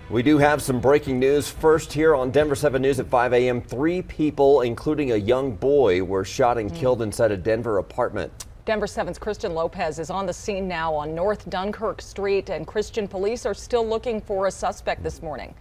We do have some breaking news. First here on Denver 7 News at 5 a.m. 3 people, including a young boy, were shot and killed inside a Denver apartment. Denver 7's Christian Lopez is on the scene now on North Dunkirk Street, and Christian police are still looking for a suspect this morning.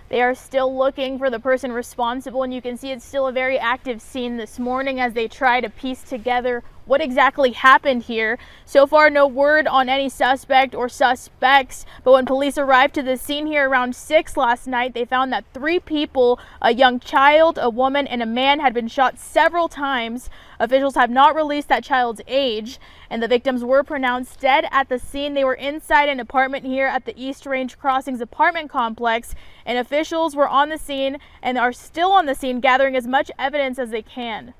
They are still looking for the person responsible, and you can see it's still a very active scene this morning as they try to piece together what exactly happened here. So far, no word on any suspect or suspects, but when police arrived to the scene here around 6 last night, they found that 3 people, a young child, a woman, and a man, had been shot several times. Officials have not released that child's age, and the victims were pronounced dead at the scene. They were inside an apartment here at the East Range Crossings apartment complex, and officials were on the scene and are still on the scene gathering as much evidence as they can.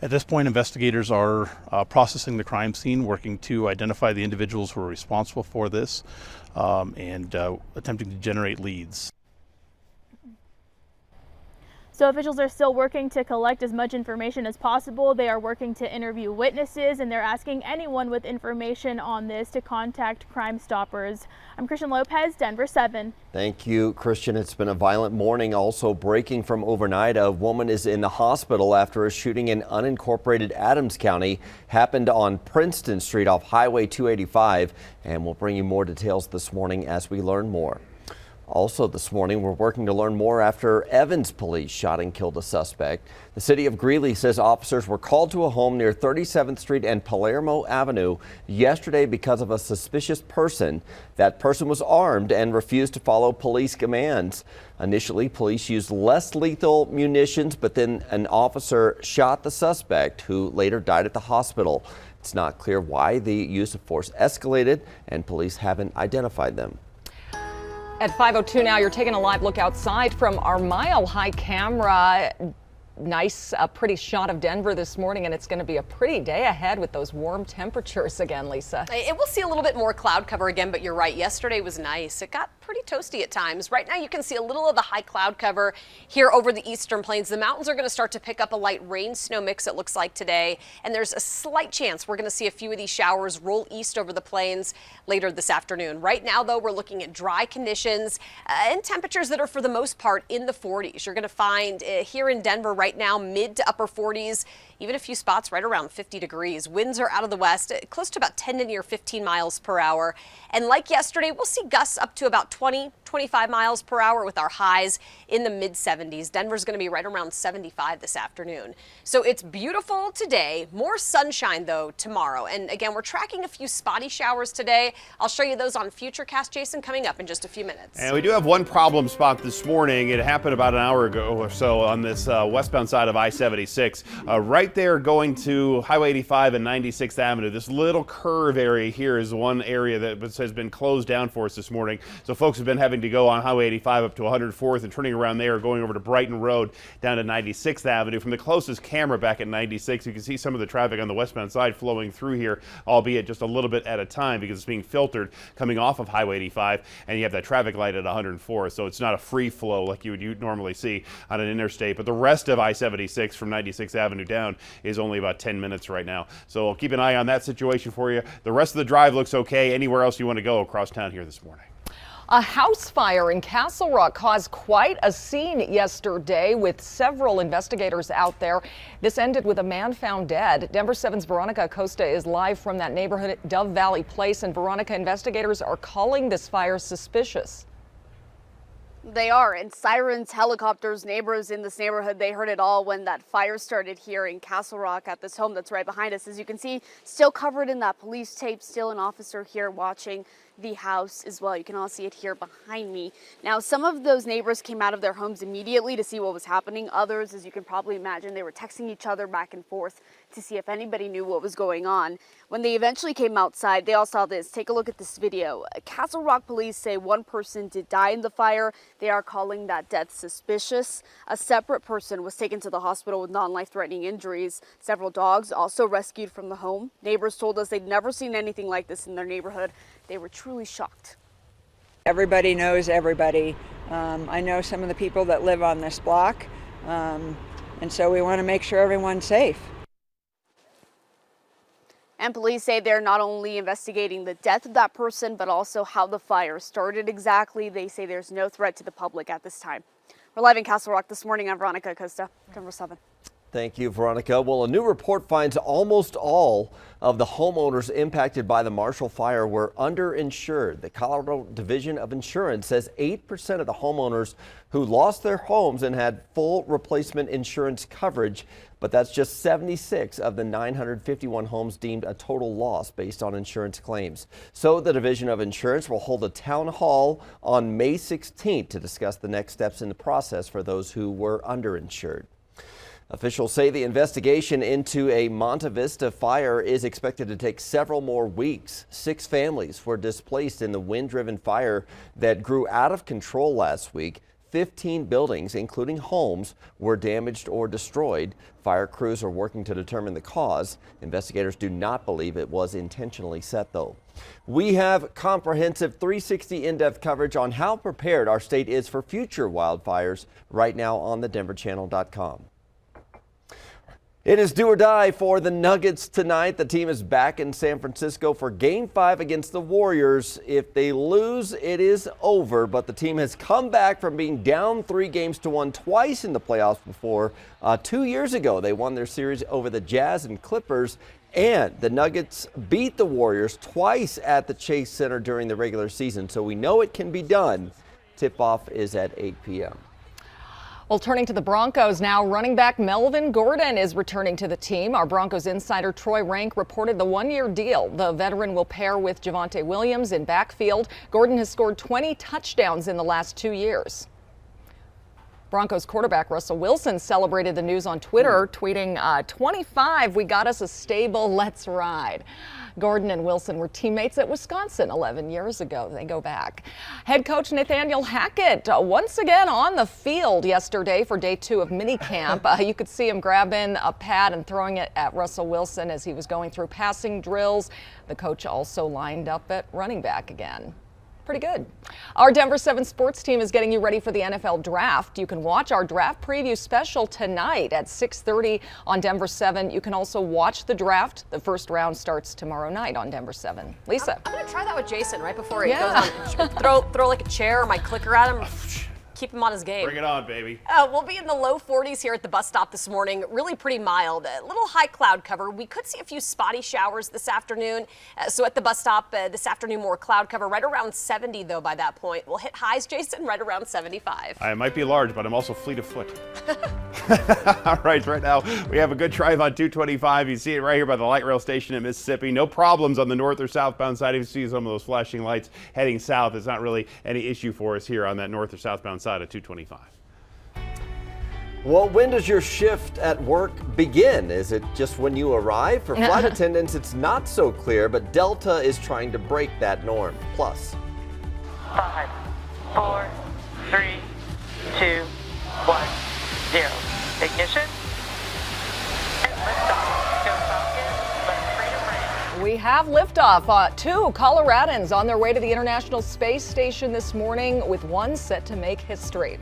At this point, investigators are processing the crime scene, working to identify the individuals who are responsible for this, and attempting to generate leads. So officials are still working to collect as much information as possible. They are working to interview witnesses, and they're asking anyone with information on this to contact Crime Stoppers. I'm Christian Lopez, Denver 7. Thank you, Christian. It's been a violent morning. Also breaking from overnight, a woman is in the hospital after a shooting in unincorporated Adams County happened on Princeton Street off Highway 285. And we'll bring you more details this morning as we learn more. Also this morning, we're working to learn more after Evans police shot and killed a suspect. The city of Greeley says officers were called to a home near 37th Street and Palermo Avenue yesterday because of a suspicious person. That person was armed and refused to follow police commands. Initially, police used less lethal munitions, but then an officer shot the suspect, who later died at the hospital. It's not clear why the use of force escalated, and police haven't identified them. At 5:02 now, you're taking a live look outside from our mile-high camera. Nice, pretty shot of Denver this morning, and it's going to be a pretty day ahead with those warm temperatures again, Lisa. It will see a little bit more cloud cover again, but you're right. Yesterday was nice. It got pretty toasty at times. Right now, you can see a little of the high cloud cover here over the eastern plains. The mountains are going to start to pick up a light rain-snow mix, it looks like today, and there's a slight chance we're going to see a few of these showers roll east over the plains later this afternoon. Right now, though, we're looking at dry conditions and temperatures that are, for the most part, in the 40s. You're going to find here in Denver right now, mid to upper 40s, even a few spots right around 50 degrees. Winds are out of the west, close to about 10 to near 15 miles per hour. And like yesterday, we'll see gusts up to about 20-25 miles per hour with our highs in the mid 70s. Denver's going to be right around 75 this afternoon. So it's beautiful today. More sunshine, though, tomorrow. And again, we're tracking a few spotty showers today. I'll show you those on Futurecast, Jason, coming up in just a few minutes. And we do have one problem spot this morning. It happened about an hour ago or so on this westbound side of I-76. Right there going to Highway 85 and 96th Avenue. This little curve area here is one area that has been closed down for us this morning. So folks have been having to go on Highway 85 up to 104th and turning around there, going over to Brighton Road down to 96th Avenue. From the closest camera back at 96, you can see some of the traffic on the westbound side flowing through here, albeit just a little bit at a time because it's being filtered coming off of Highway 85, and you have that traffic light at 104, so it's not a free flow like you would normally see on an interstate. But the rest of I-76 from 96th Avenue down is only about 10 minutes right now. So I'll keep an eye on that situation for you. The rest of the drive looks okay. Anywhere else you want to go across town here this morning. A house fire in Castle Rock caused quite a scene yesterday with several investigators out there. This ended with a man found dead. Denver 7's Veronica Acosta is live from that neighborhood, Dove Valley Place. And Veronica, investigators are calling this fire suspicious. They are, and sirens, helicopters, neighbors in this neighborhood, they heard it all when that fire started here in Castle Rock at this home that's right behind us. As you can see, still covered in that police tape, still an officer here watching the house as well. You can all see it here behind me. Now, some of those neighbors came out of their homes immediately to see what was happening. Others, as you can probably imagine, they were texting each other back and forth to see if anybody knew what was going on. When they eventually came outside, they all saw this. Take a look at this video. Castle Rock police say one person did die in the fire. They are calling that death suspicious. A separate person was taken to the hospital with non-life-threatening injuries. Several dogs also rescued from the home. Neighbors told us they'd never seen anything like this in their neighborhood. They were truly shocked. Everybody knows everybody. I know some of the people that live on this block, and so we want to make sure everyone's safe. And police say they're not only investigating the death of that person, but also how the fire started exactly. They say there's no threat to the public at this time. We're live in Castle Rock this morning. I'm Veronica Acosta, Denver 7. Thank you, Veronica. Well, a new report finds almost all of the homeowners impacted by the Marshall Fire were underinsured. The Colorado Division of Insurance says 8% of the homeowners who lost their homes and had full replacement insurance coverage, but that's just 76 of the 951 homes deemed a total loss based on insurance claims. So the Division of Insurance will hold a town hall on May 16th to discuss the next steps in the process for those who were underinsured. Officials say the investigation into a Monte Vista fire is expected to take several more weeks. 6 families were displaced in the wind-driven fire that grew out of control last week. 15 buildings, including homes, were damaged or destroyed. Fire crews are working to determine the cause. Investigators do not believe it was intentionally set, though. We have comprehensive 360 in-depth coverage on how prepared our state is for future wildfires right now on thedenverchannel.com. It is do or die for the Nuggets tonight. The team is back in San Francisco for Game 5 against the Warriors. If they lose, it is over, but the team has come back from being down 3-1 twice in the playoffs before. 2 years ago, they won their series over the Jazz and Clippers, and the Nuggets beat the Warriors twice at the Chase Center during the regular season, so we know it can be done. Tip-off is at 8 p.m. Well, turning to the Broncos now, running back Melvin Gordon is returning to the team. Our Broncos insider Troy Rank reported the 1-year deal. The veteran will pair with Javonte Williams in backfield. Gordon has scored 20 touchdowns in the last 2 years. Broncos quarterback Russell Wilson celebrated the news on Twitter, tweeting, 25, we got us a stable, let's ride. Gordon and Wilson were teammates at Wisconsin 11 years ago. They go back. Head coach Nathaniel Hackett once again on the field yesterday for day 2 of minicamp. You could see him grabbing a pad and throwing it at Russell Wilson as he was going through passing drills. The coach also lined up at running back again. Pretty good. Our Denver 7 sports team is getting you ready for the NFL draft. You can watch our draft preview special tonight at 6:30 on Denver 7. You can also watch the draft. The first round starts tomorrow night on Denver 7. Lisa. I'm going to try that with Jason right before he goes on. Throw like a chair or my clicker at him. Keep him on his game. Bring it on, baby. We'll be in the low 40s here at the bus stop this morning. Really pretty mild. A little high cloud cover. We could see a few spotty showers this afternoon. So at the bus stop this afternoon, more cloud cover. Right around 70, though, by that point. We'll hit highs, Jason, right around 75. I might be large, but I'm also fleet of foot. All right now we have a good drive on 225. You see it right here by the light rail station in Mississippi. No problems on the north or southbound side. You see some of those flashing lights heading south. It's not really any issue for us here on that north or southbound side of 225. Well, when does your shift at work begin? Is it just when you arrive? For flight attendants, it's not so clear, but Delta is trying to break that norm. Plus. 5, 4, 3, 2, 1, 0. Ignition. And liftoff. Go Falcon. Let's freedom ring. We have liftoff. 2 Coloradans on their way to the International Space Station this morning, with one set to make history.